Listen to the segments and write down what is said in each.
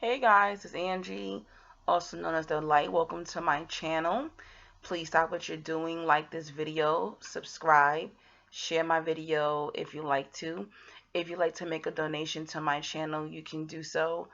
Hey guys, it's Angie, also known as The Light. Welcome to my channel. Please stop what you're doing, like this video, subscribe, share my video if you like to. If you'd like to make a donation to my channel, you can do so.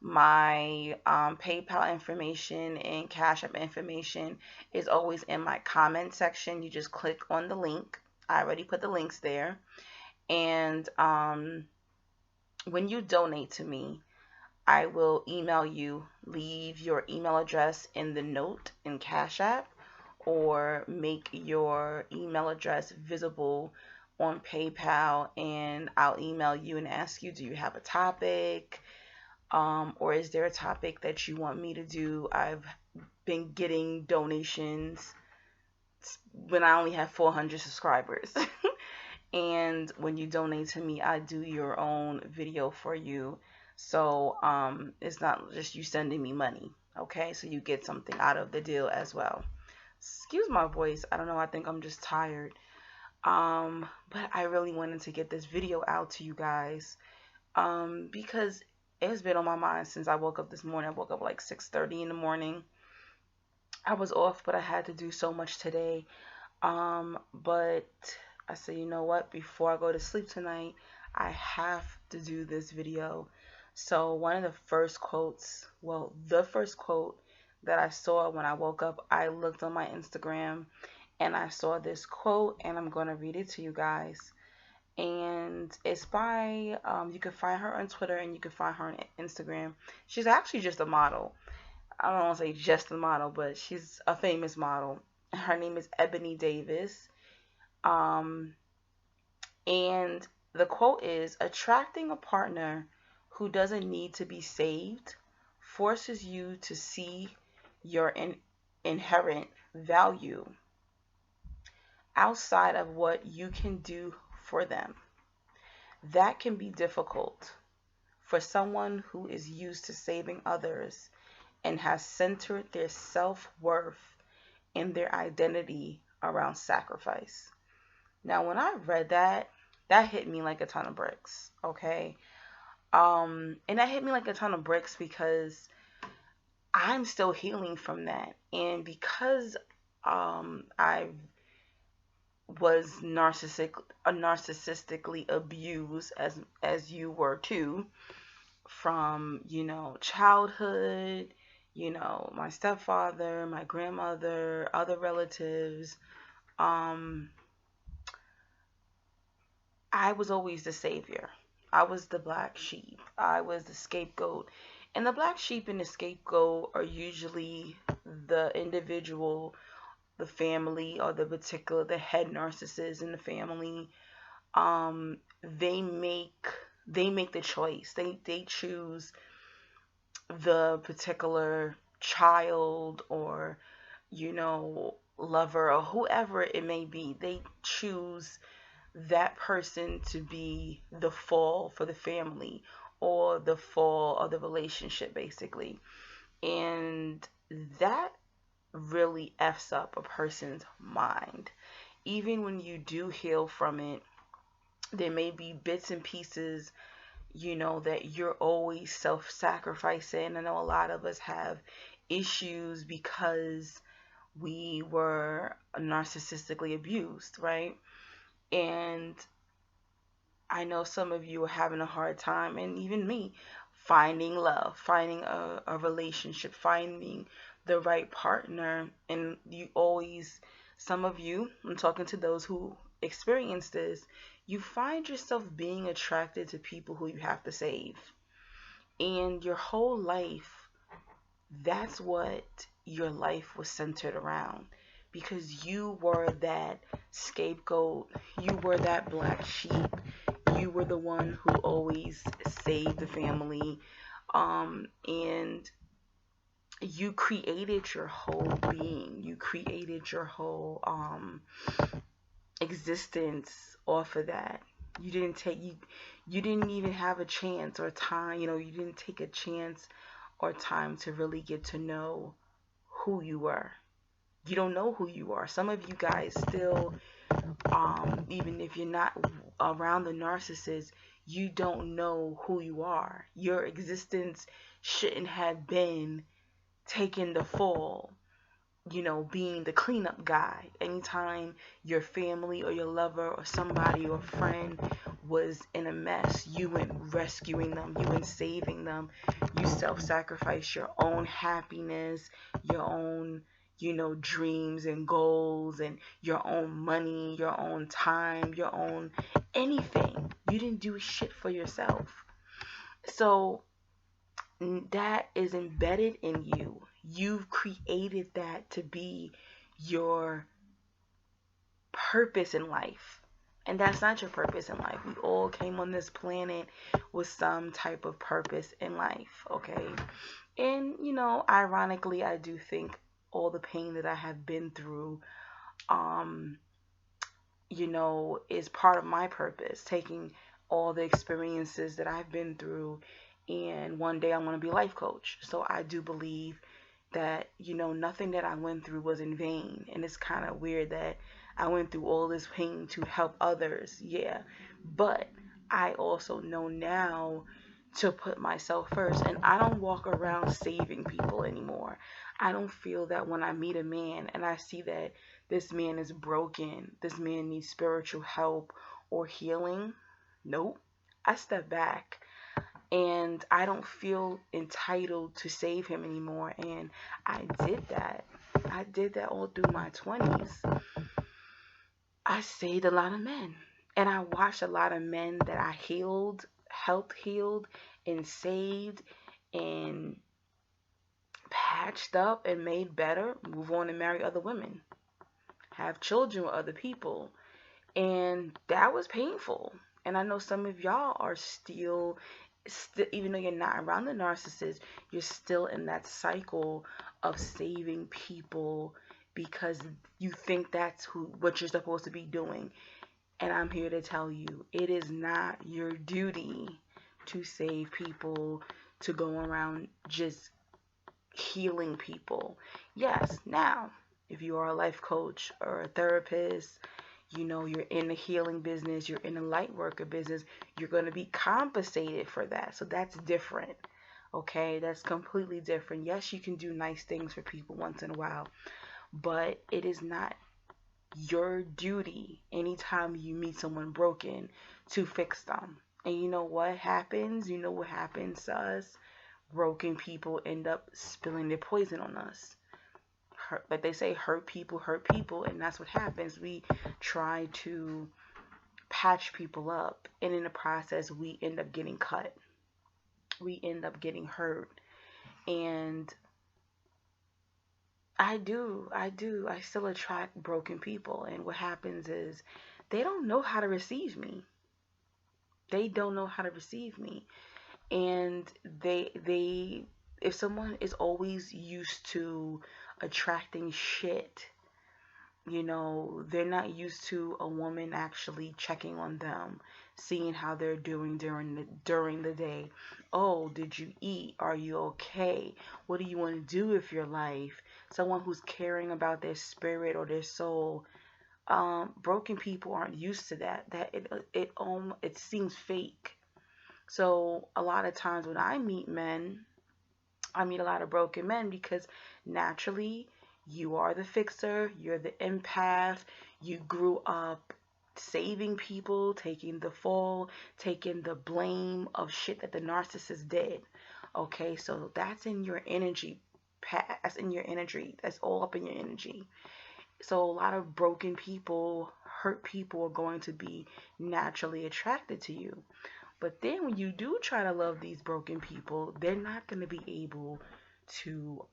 My PayPal information and Cash App information is always in my comment section. You just click on the link. I already put the links there. And when you donate to me, I will email you. Leave your email address in the note in Cash App, or make your email address visible on PayPal, and I'll email you and ask you, do you have a topic? Or is there a topic that you want me to do? I've been getting donations when I only have 400 subscribers. And when you donate to me, I do your own video for you. So it's not just you sending me money. Okay, so you get something out of the deal as well. Excuse my voice, I don't know, I think I'm just tired. But I really wanted to get this video out to you guys, because it's been on my mind since I woke up this morning. I woke up like 6:30 in the morning. I was off, but I had to do so much today. But I said, you know what, before I go to sleep tonight, I have to do this video. So one of the first quotes, well, the first quote that I saw when I woke up, I looked on my Instagram and I saw this quote, and I'm going to read it to you guys. And it's by, you can find her on Twitter and you can find her on Instagram. She's actually just a model. I don't want to say just a model, but she's a famous model. Her name is Ebony Davis. And the quote is, attracting a partner who doesn't need to be saved forces you to see your inherent value outside of what you can do for them. That can be difficult for someone who is used to saving others and has centered their self-worth and their identity around sacrifice. Now, when I read that, that hit me like a ton of bricks, okay? And that hit me like a ton of bricks because I'm still healing from that. And because I was narcissistically abused, as you were too, from, childhood, my stepfather, my grandmother, other relatives, I was always the savior. I was the black sheep. I was the scapegoat. And the black sheep and the scapegoat are usually the individual, the family, or the head narcissist in the family. They make the choice. They choose the particular child, or lover, or whoever it may be. They choose that person to be the fall for the family, or the fall of the relationship, basically. And that really F's up a person's mind. Even when you do heal from it, there may be bits and pieces, that you're always self-sacrificing. I know a lot of us have issues because we were narcissistically abused, right? And I know some of you are having a hard time, and even me, finding love, finding a relationship, finding the right partner. And you always, some of you, I'm talking to those who experience this, you find yourself being attracted to people who you have to save. And your whole life, that's what your life was centered around, because you were that scapegoat, you were that black sheep, you were the one who always saved the family, and you created your whole being, you created your whole existence off of that. You didn't even have a chance or time, you didn't take a chance or time to really get to know who you were. You don't know who you are. Some of you guys still, even if you're not around the narcissist, you don't know who you are. Your existence shouldn't have been taking the fall, being the cleanup guy. Anytime your family or your lover or somebody or friend was in a mess, you went rescuing them, you went saving them, you self-sacrificed your own happiness, your own, dreams and goals, and your own money, your own time, your own anything. You didn't do shit for yourself. So that is embedded in you. You've created that to be your purpose in life. And that's not your purpose in life. We all came on this planet with some type of purpose in life, okay? And, ironically, I do think all the pain that I have been through, um, is part of my purpose, taking all the experiences that I've been through, and one day I'm going to be a life coach. So I do believe that, nothing that I went through was in vain. And it's kind of weird that I went through all this pain to help others. Yeah. But I also know now to put myself first. And I don't walk around saving people anymore. I don't feel that when I meet a man and I see that this man is broken, this man needs spiritual help or healing. Nope. I step back. And I don't feel entitled to save him anymore. And I did that. I did that all through my 20s. I saved a lot of men. And I watched a lot of men that I healed, helped healed, and saved, and patched up and made better, move on and marry other women, have children with other people. And that was painful. And I know some of y'all are still, even though you're not around the narcissist, you're still in that cycle of saving people because you think that's what you're supposed to be doing. And I'm here to tell you, it is not your duty to save people, to go around just healing people. Yes, now, if you are a life coach or a therapist, you're in the healing business, you're in the light worker business, you're going to be compensated for that. So that's different. Okay, that's completely different. Yes, you can do nice things for people once in a while, but it is not your duty anytime you meet someone broken to fix them. And you know what happens? You know what happens to us? Broken people end up spilling their poison on us. Like they say, hurt people, and that's what happens. We try to patch people up, and in the process we end up getting cut, we end up getting hurt. And I still attract broken people, and what happens is they don't know how to receive me. And they if someone is always used to attracting shit, they're not used to a woman actually checking on them, seeing how they're doing during the day. Oh, did you eat? Are you okay? What do you want to do with your life? Someone who's caring about their spirit or their soul. Broken people aren't used to that. It seems fake. So a lot of times when I meet men, I meet a lot of broken men because naturally you are the fixer, you're the empath, you grew up saving people, taking the fall, taking the blame of shit that the narcissist did. Okay, so that's in your energy. That's in your energy. That's all up in your energy. So a lot of broken people, hurt people are going to be naturally attracted to you. But then when you do try to love these broken people, they're not going to be able to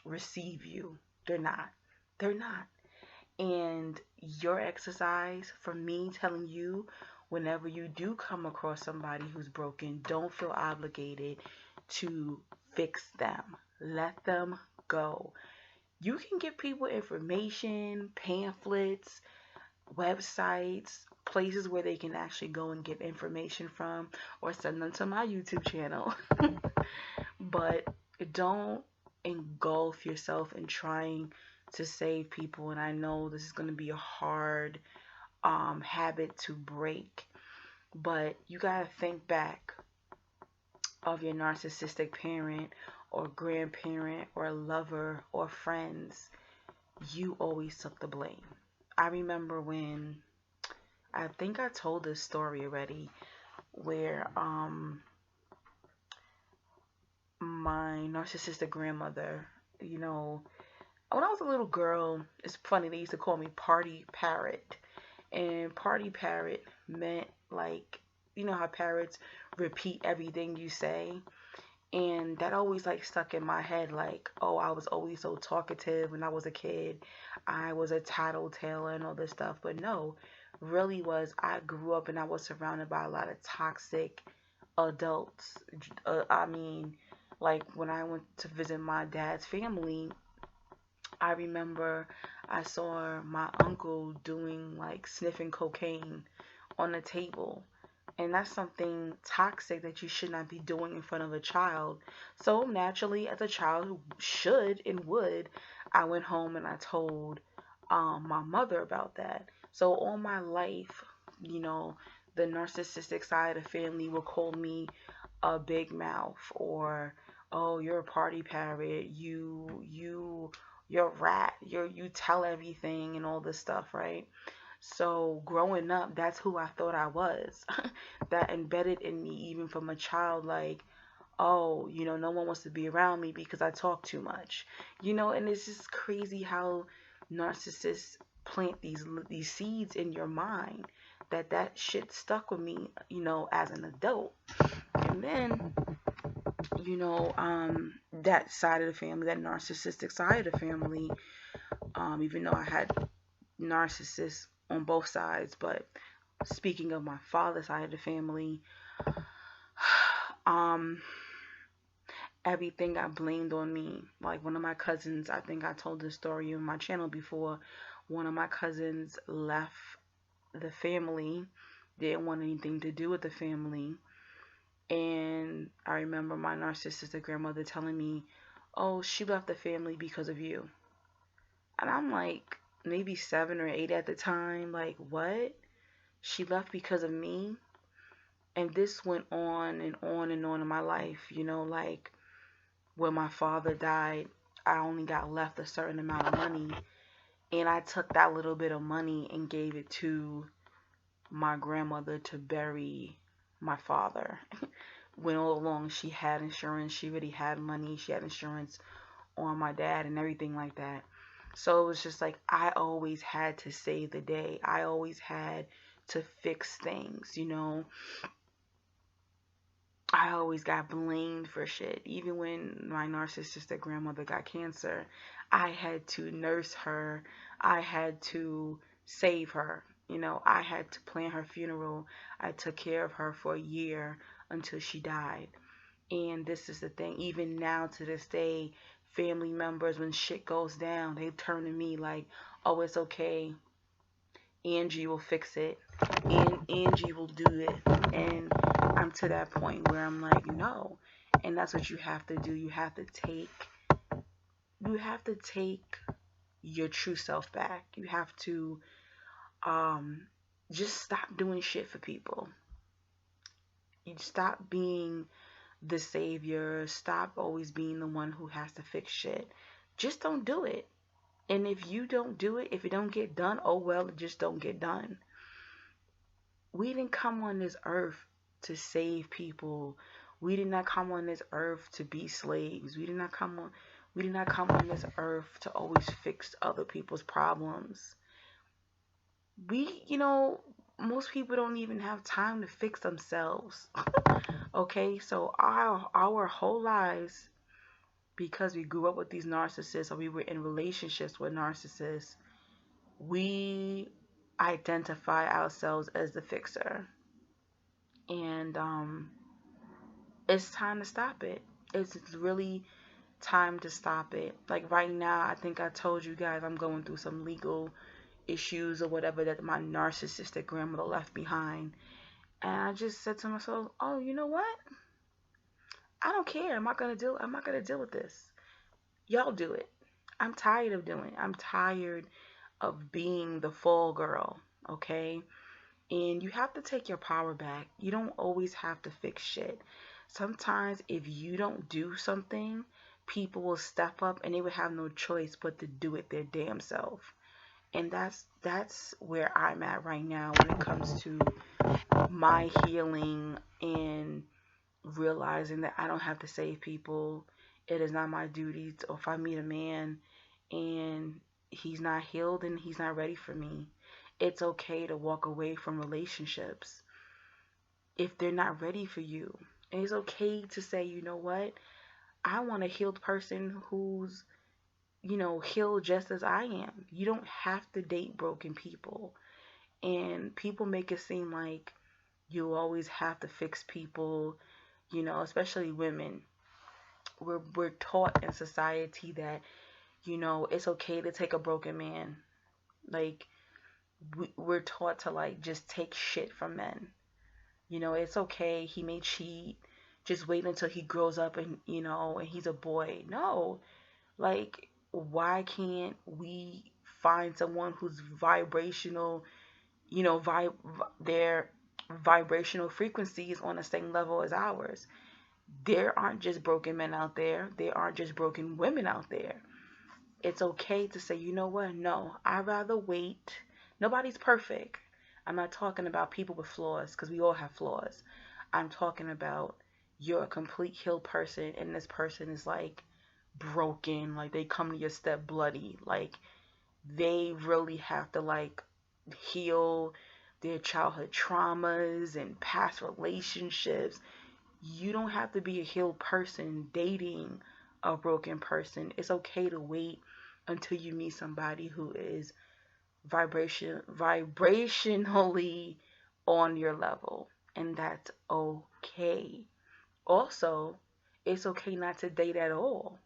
receive you. They're not. They're not. And your exercise for me telling you, whenever you do come across somebody who's broken, don't feel obligated to fix them. Let them go. You can give people information, pamphlets, websites, places where they can actually go and get information from, or send them to my YouTube channel. But don't engulf yourself in trying to save people. And I know this is going to be a hard habit to break. But you gotta think back of your narcissistic parent or grandparent or lover or friends. You always took the blame. I remember when, I think I told this story already, where my narcissistic grandmother, you know, when I was a little girl, it's funny, they used to call me Party Parrot. And Party Parrot meant like, you know how parrots repeat everything you say? And that always like stuck in my head, like, oh, I was always so talkative when I was a kid. I was a tattletale and all this stuff. But no, really was, I grew up and I was surrounded by a lot of toxic adults. I mean, like when I went to visit my dad's family, I remember I saw my uncle doing like sniffing cocaine on the table. And that's something toxic that you should not be doing in front of a child. So naturally, as a child who should and would, I went home and I told my mother about that. So all my life, you know, the narcissistic side of the family will call me a big mouth, or oh, you're a party parrot, you're a rat, you tell everything and all this stuff, right? So growing up, that's who I thought I was. That embedded in me even from a child, like, oh, no one wants to be around me because I talk too much. And it's just crazy how narcissists plant these seeds in your mind, that shit stuck with me, as an adult. And then, that side of the family, that narcissistic side of the family, even though I had narcissists on both sides, but speaking of my father's side of the family, um, everything got blamed on me. Like one of my cousins, I think I told this story on my channel before. One of my cousins left the family, didn't want anything to do with the family. And I remember my narcissistic grandmother telling me, oh, she left the family because of you. And I'm like, maybe 7 or 8 at the time. Like, what? She left because of me? And this went on and on and on in my life. Like when my father died, I only got left a certain amount of money. And I took that little bit of money and gave it to my grandmother to bury my father. When all along she had insurance, she really had money, she had insurance on my dad and everything like that. So it was just like I always had to save the day. I always had to fix things. I always got blamed for shit. Even when my narcissistic grandmother got cancer, I had to nurse her. I had to save her. I had to plan her funeral. I took care of her for a year until she died. And this is the thing, even now to this day, family members, when shit goes down, they turn to me like, oh, it's okay. Angie will fix it. And Angie will do it. And I'm to that point where I'm like, no. And that's what you have to do. You have to take your true self back. You have to just stop doing shit for people. You stop being the savior. Stop always being the one who has to fix shit. Just don't do it. And if you don't do it, if it don't get done, oh well, it just don't get done. We didn't come on this earth to save people. We did not come on this earth to be slaves. We did not come on this earth to always fix other people's problems. Most people don't even have time to fix themselves. Okay, so our whole lives, because we grew up with these narcissists or we were in relationships with narcissists, we identify ourselves as the fixer. And it's time to stop it. It's really time to stop it. Like right now, I think I told you guys I'm going through some legal issues or whatever that my narcissistic grandmother left behind. And I just said to myself, oh, you know what? I don't care. I'm not gonna deal with this. Y'all do it. I'm tired of doing it. I'm tired of being the fall girl. Okay? And you have to take your power back. You don't always have to fix shit. Sometimes if you don't do something, people will step up and they will have no choice but to do it their damn self. And that's where I'm at right now when it comes to my healing and realizing that I don't have to save people. It is not my duty to, if I meet a man and he's not healed and he's not ready for me, it's okay to walk away from relationships if they're not ready for you. And it's okay to say, you know what? I want a healed person who's, healed just as I am. You don't have to date broken people. And people make it seem like you always have to fix people, especially women. We're taught in society that, it's okay to take a broken man. Like, we're taught to, like, just take shit from men. It's okay, he may cheat. Just wait until he grows up and he's a boy. No. Like, why can't we find someone whose vibrational, their vibrational frequency is on the same level as ours? There aren't just broken men out there. There aren't just broken women out there. It's okay to say, you know what? No, I'd rather wait. Nobody's perfect. I'm not talking about people with flaws because we all have flaws. I'm talking about you're a complete healed person and this person is like broken. Like they come to your step bloody. Like they really have to like heal their childhood traumas and past relationships. You don't have to be a healed person dating a broken person. It's okay to wait until you meet somebody who is vibrationally on your level, and that's okay. Also, it's okay not to date at all.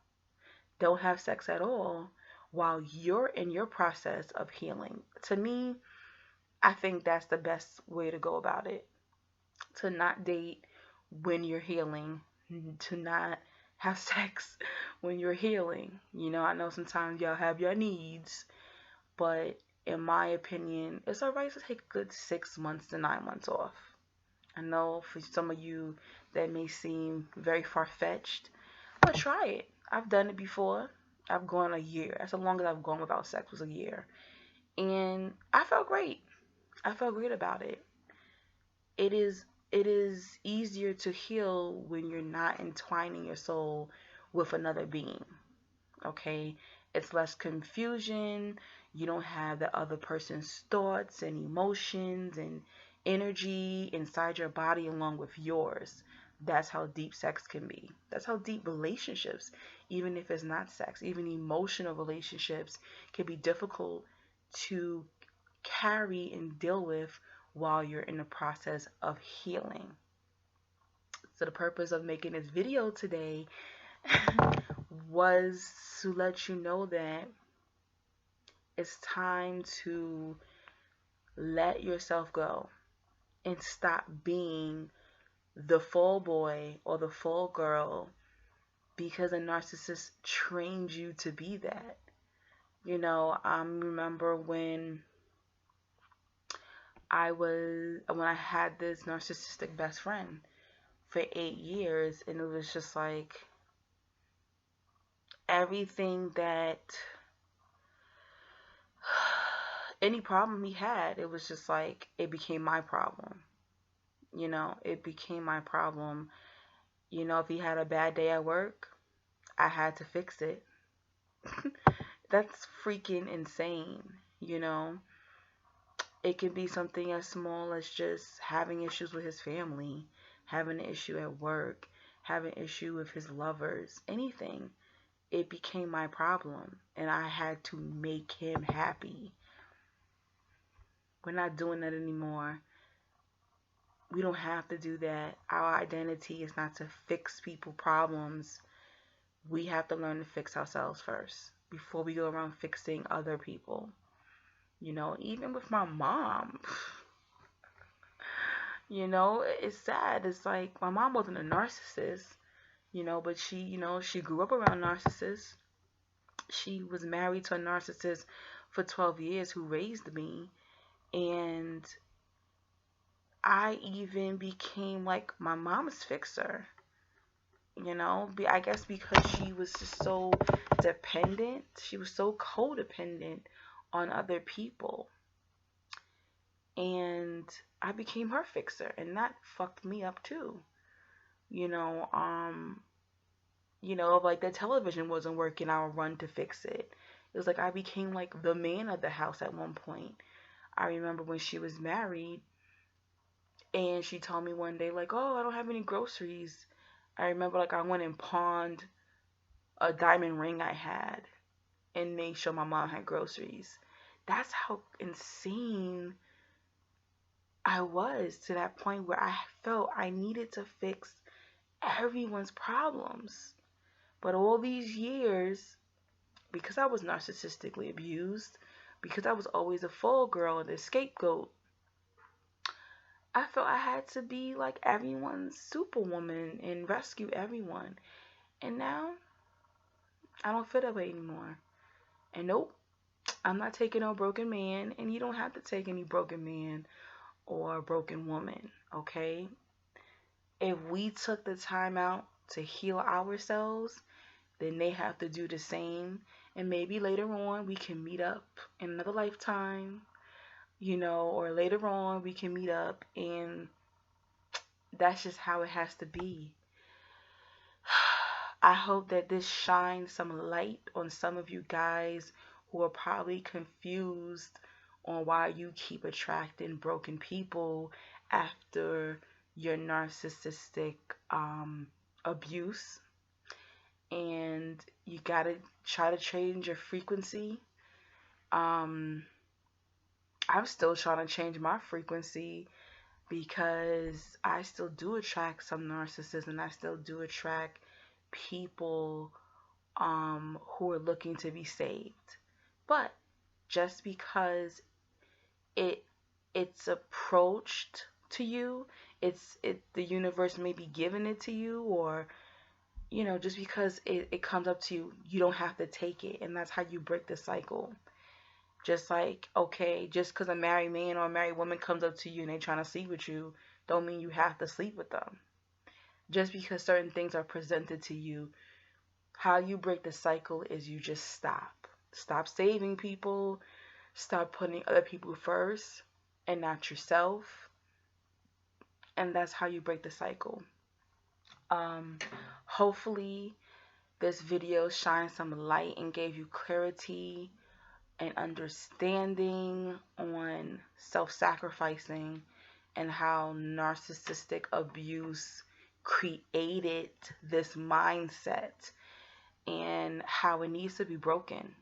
Don't have sex at all while you're in your process of healing. To me, I think that's the best way to go about it. To not date when you're healing, to not have sex when you're healing. I know sometimes y'all have your needs, but in my opinion, it's alright to take a good 6 months to 9 months off. I know for some of you that may seem very far fetched, but try it. I've done it before. I've gone a year. That's the longest I've gone without sex was a year. And I felt great. I felt great about it. It is easier to heal when you're not entwining your soul with another being. Okay? It's less confusion. You don't have the other person's thoughts and emotions and energy inside your body along with yours. That's how deep sex can be. That's how deep relationships, even if it's not sex, even emotional relationships, can be difficult to carry and deal with while you're in the process of healing. So the purpose of making this video today was to let you know that it's time to let yourself go and stop being the full boy or the full girl because a narcissist trained you to be that. I remember when I had this narcissistic best friend for 8 years, and it was just like everything that any problem he had, it was just like it became my problem. It became my problem. If he had a bad day at work, I had to fix it. That's freaking insane. It can be something as small as just having issues with his family, having an issue at work, having an issue with his lovers, anything. It became my problem, and I had to make him happy. We're not doing that anymore. We don't have to do that. Our identity is not to fix people problems. We have to learn to fix ourselves first before we go around fixing other people. Even with my mom, it's sad. It's like my mom wasn't a narcissist, but she grew up around narcissists. She was married to a narcissist for 12 years who raised me. And I even became like my mom's fixer, you know? I guess because she was just so dependent, she was so codependent on other people. And I became her fixer, and that fucked me up too. You know, if like the television wasn't working, I would run to fix it. It was like I became like the man of the house at one point. I remember when she was married and she told me one day like, "Oh, I don't have any groceries." I remember like I went and pawned a diamond ring I had and made sure my mom had groceries. That's how insane I was, to that point where I felt I needed to fix everyone's problems. But all these years, because I was narcissistically abused, because I was always a fall girl and the scapegoat, I felt I had to be like everyone's superwoman and rescue everyone. And now I don't feel that way anymore. And nope, I'm not taking no broken man, and you don't have to take any broken man or broken woman, okay? If we took the time out to heal ourselves, then they have to do the same. And maybe later on we can meet up in another lifetime, or later on we can meet up, and that's just how it has to be. I hope that this shines some light on some of you guys who are probably confused on why you keep attracting broken people after your narcissistic abuse. And you gotta try to change your frequency. Um, I'm still trying to change my frequency because I still do attract some narcissism. I still do attract people who are looking to be saved. But just because it it's approached to you, the universe may be giving it to you, or just because it comes up to you, you don't have to take it. And that's how you break the cycle. Just like, okay, just because a married man or a married woman comes up to you and they trying to sleep with you, don't mean you have to sleep with them. Just because certain things are presented to you, how you break the cycle is you just stop. Stop saving people. Stop putting other people first and not yourself. And that's how you break the cycle. Um, Hopefully this video shined some light and gave you clarity and understanding on self-sacrificing and how narcissistic abuse created this mindset and how it needs to be broken.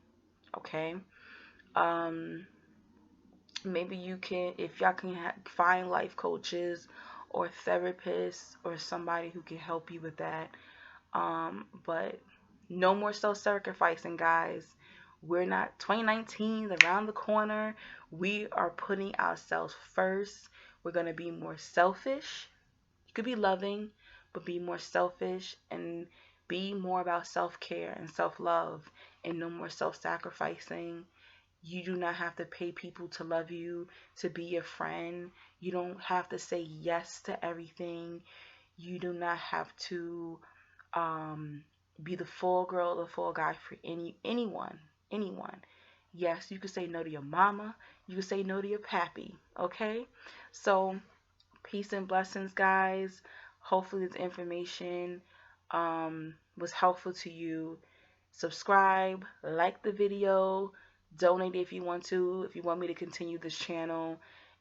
Okay. um Maybe you can, if y'all can find life coaches or therapists or somebody who can help you with that. But no more self-sacrificing, guys. We're not, 2019 is around the corner. We are putting ourselves first. We're going to be more selfish. You could be loving, but be more selfish and be more about self-care and self-love, and no more self-sacrificing. You do not have to pay people to love you, to be your friend. You don't have to say yes to everything. You do not have to um, be the full girl or the full guy for anyone. Yes, you could say no to your mama. You could say no to your pappy. Okay? So, peace and blessings, guys. Hopefully this information was helpful to you. Subscribe, like the video, donate if you want to, if you want me to continue this channel.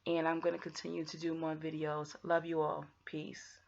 And I'm going to continue to do more videos. Love you all. Peace.